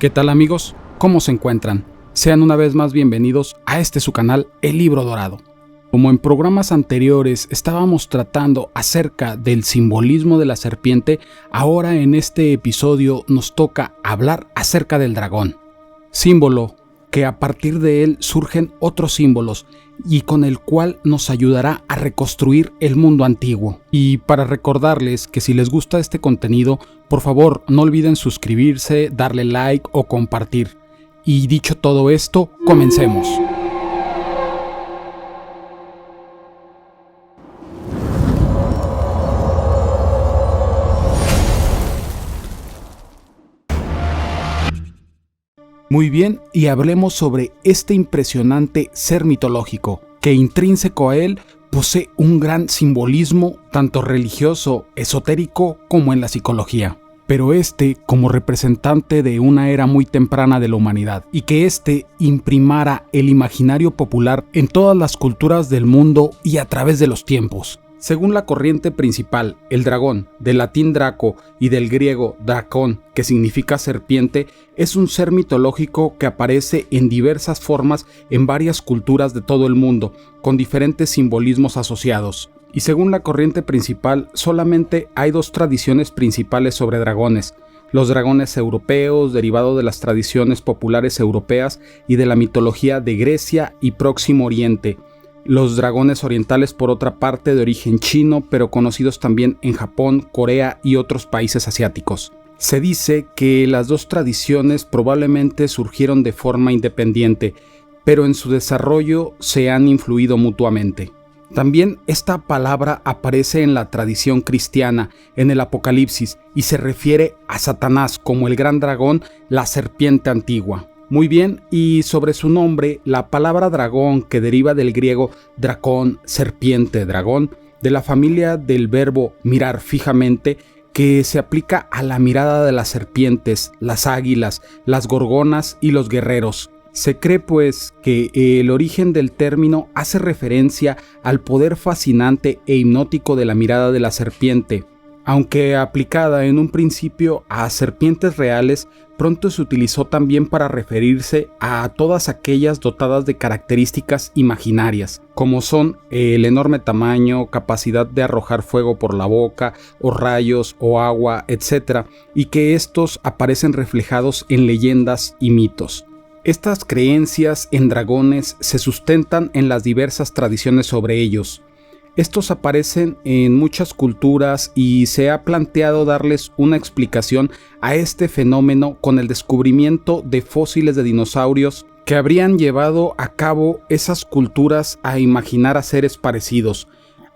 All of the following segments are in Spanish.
¿Qué tal amigos? ¿Cómo se encuentran? Sean una vez más bienvenidos a su canal El Libro Dorado. Como en programas anteriores estábamos tratando acerca del simbolismo de la serpiente, ahora en este episodio nos toca hablar acerca del dragón. Símbolo que a partir de él surgen otros símbolos y con el cual nos ayudará a reconstruir el mundo antiguo. Y para recordarles que si les gusta este contenido, por favor no olviden suscribirse, darle like o compartir. Y dicho todo esto, comencemos. Muy bien, y hablemos sobre este impresionante ser mitológico, que intrínseco a él posee un gran simbolismo, tanto religioso, esotérico, como en la psicología. Pero como representante de una era muy temprana de la humanidad, y que imprimara el imaginario popular en todas las culturas del mundo y a través de los tiempos. Según la corriente principal, el dragón, del latín draco y del griego drakón, que significa serpiente, es un ser mitológico que aparece en diversas formas en varias culturas de todo el mundo, con diferentes simbolismos asociados. Y según la corriente principal, solamente hay dos tradiciones principales sobre dragones: los dragones europeos, derivados de las tradiciones populares europeas y de la mitología de Grecia y Próximo Oriente. Los dragones orientales, por otra parte, de origen chino, pero conocidos también en Japón, Corea y otros países asiáticos. Se dice que las dos tradiciones probablemente surgieron de forma independiente, pero en su desarrollo se han influido mutuamente. También esta palabra aparece en la tradición cristiana, en el Apocalipsis, y se refiere a Satanás como el gran dragón, la serpiente antigua. Muy bien, y sobre su nombre, la palabra dragón, que deriva del griego dracón, serpiente, dragón, de la familia del verbo mirar fijamente, que se aplica a la mirada de las serpientes, las águilas, las gorgonas y los guerreros. Se cree pues que el origen del término hace referencia al poder fascinante e hipnótico de la mirada de la serpiente. Aunque aplicada en un principio a serpientes reales, pronto se utilizó también para referirse a todas aquellas dotadas de características imaginarias, como son el enorme tamaño, capacidad de arrojar fuego por la boca, o rayos, o agua, etc., y que estos aparecen reflejados en leyendas y mitos. Estas creencias en dragones se sustentan en las diversas tradiciones sobre ellos. Estos aparecen en muchas culturas y se ha planteado darles una explicación a este fenómeno con el descubrimiento de fósiles de dinosaurios que habrían llevado a cabo esas culturas a imaginar a seres parecidos.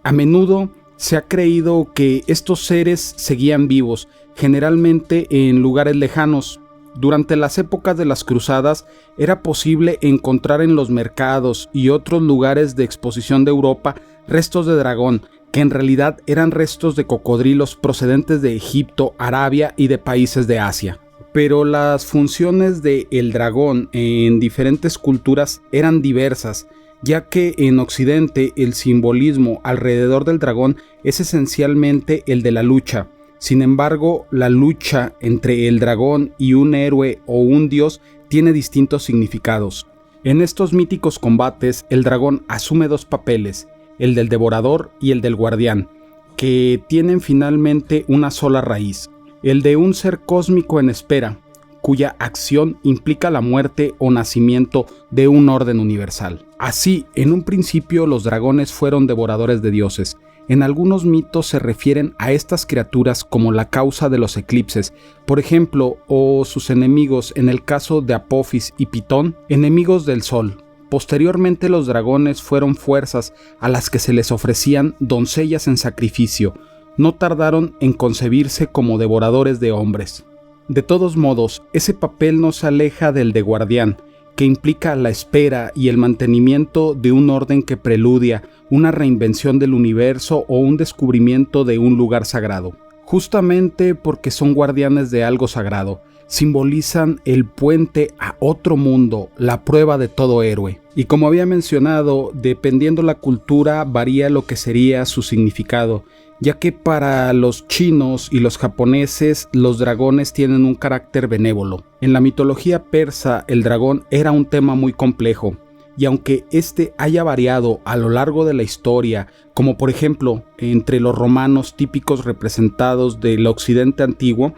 A menudo se ha creído que estos seres seguían vivos, generalmente en lugares lejanos. Durante las épocas de las cruzadas era posible encontrar en los mercados y otros lugares de exposición de Europa restos de dragón, que en realidad eran restos de cocodrilos procedentes de Egipto, Arabia y de países de Asia. Pero las funciones del dragón en diferentes culturas eran diversas, ya que en Occidente el simbolismo alrededor del dragón es esencialmente el de la lucha. Sin embargo, la lucha entre el dragón y un héroe o un dios tiene distintos significados. En estos míticos combates, el dragón asume dos papeles, el del devorador y el del guardián, que tienen finalmente una sola raíz: el de un ser cósmico en espera, cuya acción implica la muerte o nacimiento de un orden universal. Así, en un principio los dragones fueron devoradores de dioses. En algunos mitos se refieren a estas criaturas como la causa de los eclipses, por ejemplo, o sus enemigos en el caso de Apophis y Pitón, enemigos del sol. Posteriormente los dragones fueron fuerzas a las que se les ofrecían doncellas en sacrificio. No tardaron en concebirse como devoradores de hombres. De todos modos, ese papel no se aleja del de guardián, que implica la espera y el mantenimiento de un orden que preludia una reinvención del universo o un descubrimiento de un lugar sagrado. Justamente porque son guardianes de algo sagrado, simbolizan el puente a otro mundo, la prueba de todo héroe. Y como había mencionado, dependiendo la cultura varía lo que sería su significado, ya que para los chinos y los japoneses los dragones tienen un carácter benévolo. En la mitología persa el dragón era un tema muy complejo, y aunque este haya variado a lo largo de la historia, como por ejemplo entre los romanos típicos representados del occidente antiguo,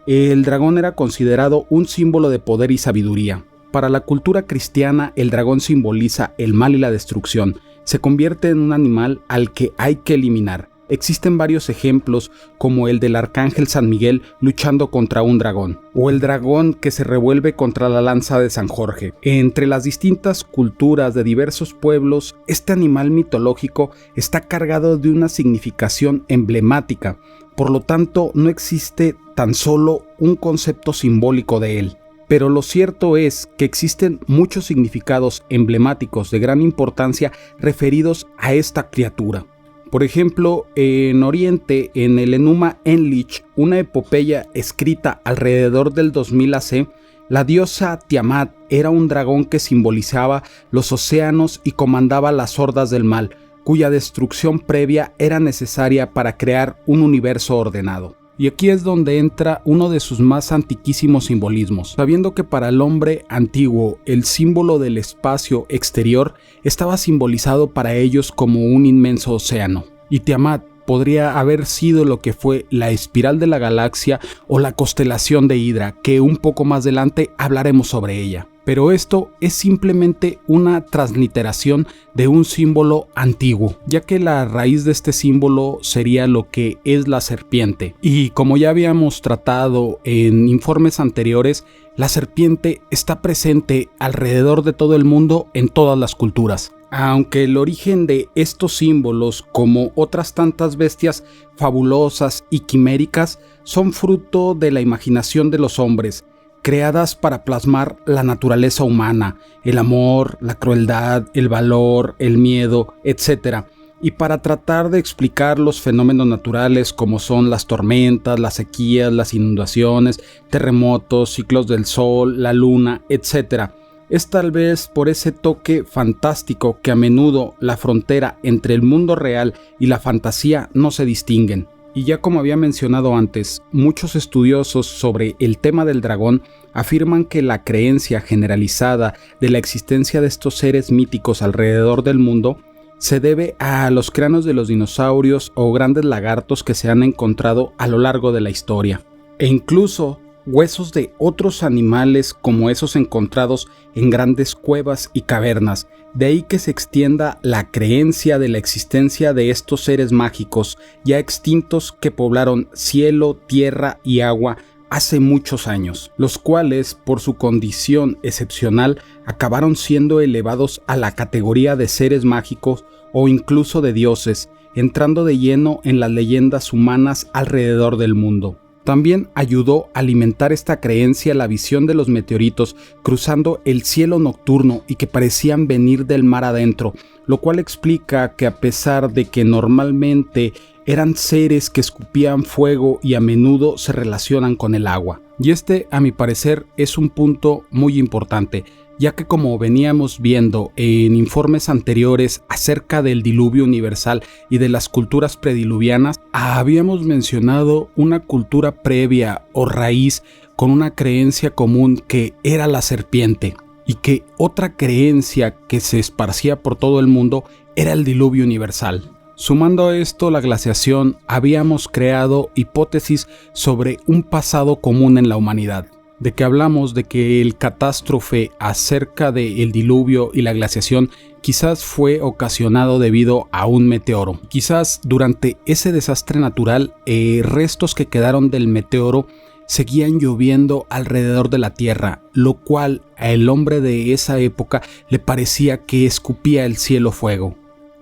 el dragón era considerado un símbolo de poder y sabiduría. Para la cultura cristiana, el dragón simboliza el mal y la destrucción. Se convierte en un animal al que hay que eliminar. Existen varios ejemplos, como el del arcángel San Miguel luchando contra un dragón, o el dragón que se revuelve contra la lanza de San Jorge. Entre las distintas culturas de diversos pueblos, este animal mitológico está cargado de una significación emblemática. Por lo tanto, no existe tan solo un concepto simbólico de él. Pero lo cierto es que existen muchos significados emblemáticos de gran importancia referidos a esta criatura. Por ejemplo, en Oriente, en el Enuma Enlil, una epopeya escrita alrededor del 2000 AC, la diosa Tiamat era un dragón que simbolizaba los océanos y comandaba las hordas del mal, cuya destrucción previa era necesaria para crear un universo ordenado. Y aquí es donde entra uno de sus más antiquísimos simbolismos, sabiendo que para el hombre antiguo el símbolo del espacio exterior estaba simbolizado para ellos como un inmenso océano. Y Tiamat podría haber sido lo que fue la espiral de la galaxia o la constelación de Hidra, que un poco más adelante hablaremos sobre ella. Pero esto es simplemente una transliteración de un símbolo antiguo, ya que la raíz de este símbolo sería lo que es la serpiente. Y como ya habíamos tratado en informes anteriores, la serpiente está presente alrededor de todo el mundo en todas las culturas. Aunque el origen de estos símbolos, como otras tantas bestias fabulosas y quiméricas, son fruto de la imaginación de los hombres, creadas para plasmar la naturaleza humana, el amor, la crueldad, el valor, el miedo, etc. Y para tratar de explicar los fenómenos naturales como son las tormentas, las sequías, las inundaciones, terremotos, ciclos del sol, la luna, etc. Es tal vez por ese toque fantástico que a menudo la frontera entre el mundo real y la fantasía no se distinguen. Y ya como había mencionado antes, muchos estudiosos sobre el tema del dragón afirman que la creencia generalizada de la existencia de estos seres míticos alrededor del mundo se debe a los cráneos de los dinosaurios o grandes lagartos que se han encontrado a lo largo de la historia, e incluso huesos de otros animales como esos encontrados en grandes cuevas y cavernas. De ahí que se extienda la creencia de la existencia de estos seres mágicos ya extintos que poblaron cielo, tierra y agua hace muchos años, los cuales por su condición excepcional acabaron siendo elevados a la categoría de seres mágicos o incluso de dioses, entrando de lleno en las leyendas humanas alrededor del mundo. También ayudó a alimentar esta creencia la visión de los meteoritos cruzando el cielo nocturno y que parecían venir del mar adentro, lo cual explica que a pesar de que normalmente eran seres que escupían fuego y a menudo se relacionan con el agua. Y este, a mi parecer, es un punto muy importante, ya que como veníamos viendo en informes anteriores acerca del diluvio universal y de las culturas prediluvianas, habíamos mencionado una cultura previa o raíz con una creencia común que era la serpiente, y que otra creencia que se esparcía por todo el mundo era el diluvio universal. Sumando a esto la glaciación, habíamos creado hipótesis sobre un pasado común en la humanidad. De que hablamos de que el catástrofe acerca del diluvio y la glaciación quizás fue ocasionado debido a un meteoro. Quizás durante ese desastre natural, restos que quedaron del meteoro seguían lloviendo alrededor de la Tierra, lo cual al hombre de esa época le parecía que escupía el cielo fuego.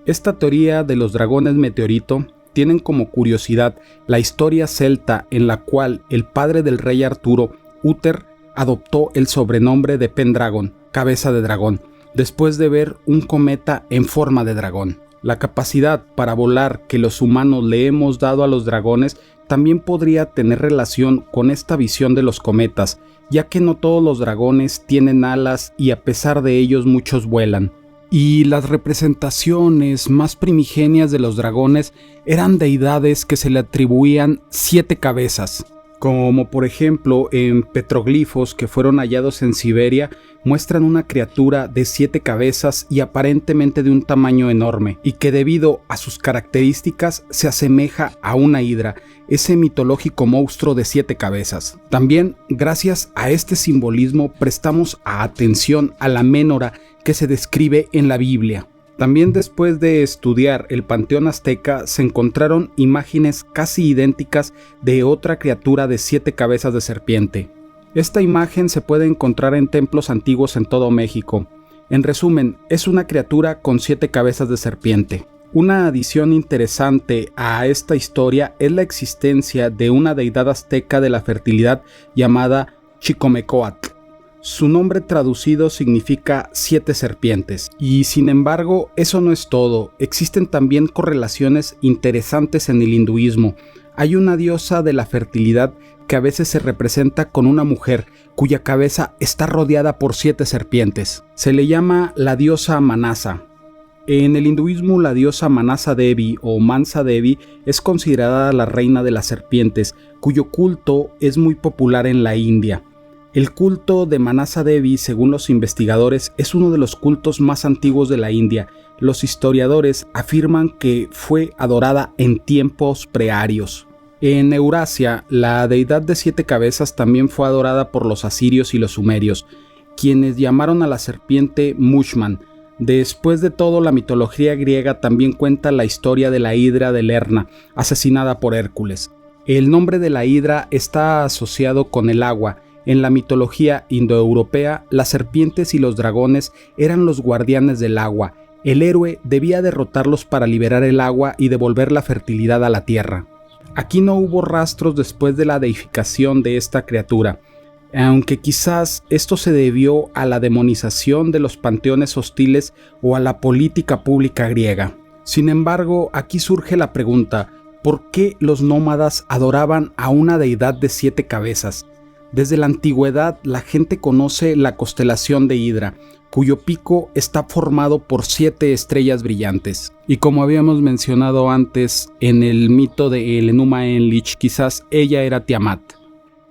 Esta teoría de los dragones meteorito tienen como curiosidad la historia celta en la cual el padre del rey Arturo, Uther, adoptó el sobrenombre de Pendragon, cabeza de dragón, después de ver un cometa en forma de dragón. La capacidad para volar que los humanos le hemos dado a los dragones también podría tener relación con esta visión de los cometas, ya que no todos los dragones tienen alas y a pesar de ellos muchos vuelan. Y las representaciones más primigenias de los dragones eran deidades que se le atribuían 7 cabezas, como por ejemplo en petroglifos que fueron hallados en Siberia muestran una criatura de 7 cabezas y aparentemente de un tamaño enorme, y que debido a sus características se asemeja a una hidra, ese mitológico monstruo de 7 cabezas. También, gracias a este simbolismo, prestamos atención a la Ménora que se describe en la Biblia. También después de estudiar el panteón azteca se encontraron imágenes casi idénticas de otra criatura de 7 cabezas de serpiente. Esta imagen se puede encontrar en templos antiguos en todo México. En resumen, es una criatura con 7 cabezas de serpiente. Una adición interesante a esta historia es la existencia de una deidad azteca de la fertilidad llamada Chicomecoatl. Su nombre traducido significa 7 serpientes. Y sin embargo, eso no es todo. Existen también correlaciones interesantes en el hinduismo. Hay una diosa de la fertilidad que a veces se representa con una mujer cuya cabeza está rodeada por 7 serpientes. Se le llama la diosa Manasa. En el hinduismo, la diosa Manasa Devi o Mansa Devi es considerada la reina de las serpientes, cuyo culto es muy popular en la India. El culto de Manasa Devi, según los investigadores, es uno de los cultos más antiguos de la India. Los historiadores afirman que fue adorada en tiempos prearios. En Eurasia, la deidad de 7 cabezas también fue adorada por los asirios y los sumerios, quienes llamaron a la serpiente Mushman. Después de todo, la mitología griega también cuenta la historia de la hidra de Lerna, asesinada por Hércules. El nombre de la hidra está asociado con el agua. En la mitología indoeuropea, las serpientes y los dragones eran los guardianes del agua. El héroe debía derrotarlos para liberar el agua y devolver la fertilidad a la tierra. Aquí no hubo rastros después de la deificación de esta criatura, aunque quizás esto se debió a la demonización de los panteones hostiles o a la política pública griega. Sin embargo, aquí surge la pregunta, ¿por qué los nómadas adoraban a una deidad de 7 cabezas? Desde la antigüedad, la gente conoce la constelación de Hidra, cuyo pico está formado por 7 estrellas brillantes. Y como habíamos mencionado antes, en el mito de Enuma Enlil, quizás ella era Tiamat,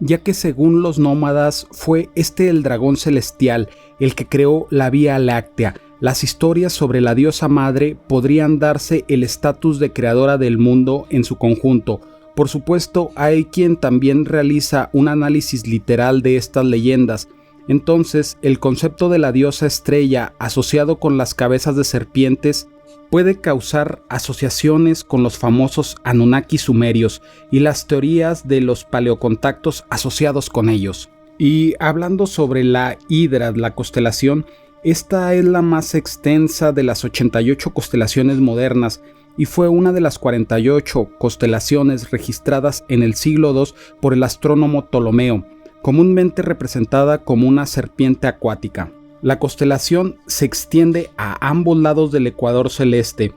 ya que según los nómadas fue el dragón celestial el que creó la Vía Láctea. Las historias sobre la diosa madre podrían darse el estatus de creadora del mundo en su conjunto. Por supuesto, hay quien también realiza un análisis literal de estas leyendas. Entonces, el concepto de la diosa estrella asociado con las cabezas de serpientes puede causar asociaciones con los famosos Anunnaki sumerios y las teorías de los paleocontactos asociados con ellos. Y hablando sobre la Hidra, la constelación, esta es la más extensa de las 88 constelaciones modernas y fue una de las 48 constelaciones registradas en el siglo II por el astrónomo Ptolomeo, comúnmente representada como una serpiente acuática. La constelación se extiende a ambos lados del ecuador celeste,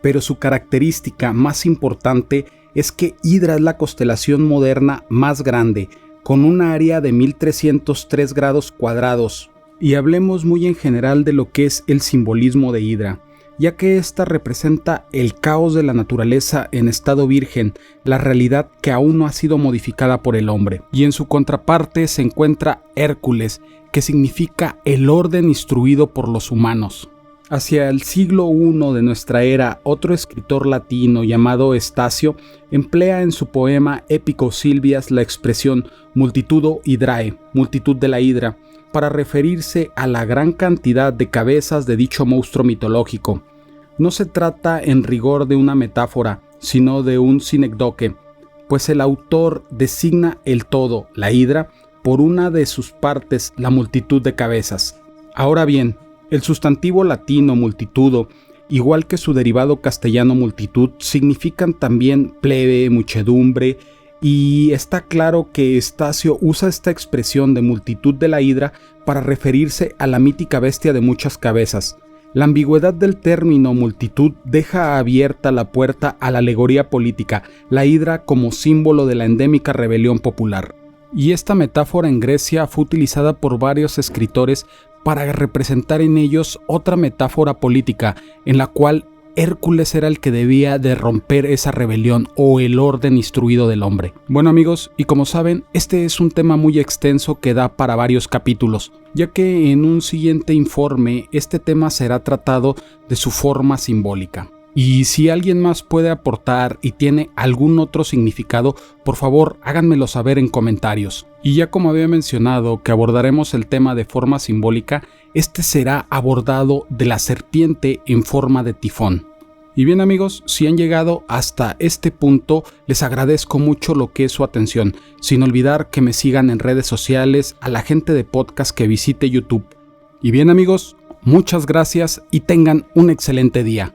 pero su característica más importante es que Hidra es la constelación moderna más grande, con un área de 1303 grados cuadrados. Y hablemos muy en general de lo que es el simbolismo de Hidra, ya que esta representa el caos de la naturaleza en estado virgen, la realidad que aún no ha sido modificada por el hombre. Y en su contraparte se encuentra Hércules, que significa el orden instruido por los humanos. Hacia el siglo I de nuestra era, otro escritor latino llamado Estacio emplea en su poema épico Silvias la expresión multitudo Hidrae, multitud de la hidra, para referirse a la gran cantidad de cabezas de dicho monstruo mitológico. No se trata en rigor de una metáfora, sino de un sinécdoque, pues el autor designa el todo, la hidra, por una de sus partes, la multitud de cabezas. Ahora bien, el sustantivo latino multitudo, igual que su derivado castellano multitud, significan también plebe, muchedumbre, y está claro que Estacio usa esta expresión de multitud de la hidra para referirse a la mítica bestia de muchas cabezas, La ambigüedad del término multitud deja abierta la puerta a la alegoría política, la hidra como símbolo de la endémica rebelión popular. Y esta metáfora en Grecia fue utilizada por varios escritores para representar en ellos otra metáfora política, en la cual Hércules era el que debía de romper esa rebelión o el orden instruido del hombre. Bueno amigos, y como saben, este es un tema muy extenso que da para varios capítulos, ya que en un siguiente informe este tema será tratado de su forma simbólica. Y si alguien más puede aportar y tiene algún otro significado, por favor háganmelo saber en comentarios. Y ya como había mencionado que abordaremos el tema de forma simbólica, este será abordado de la serpiente en forma de tifón. Y bien amigos, si han llegado hasta este punto, les agradezco mucho lo que es su atención, sin olvidar que me sigan en redes sociales, a la gente de podcast que visite YouTube. Y bien amigos, muchas gracias y tengan un excelente día.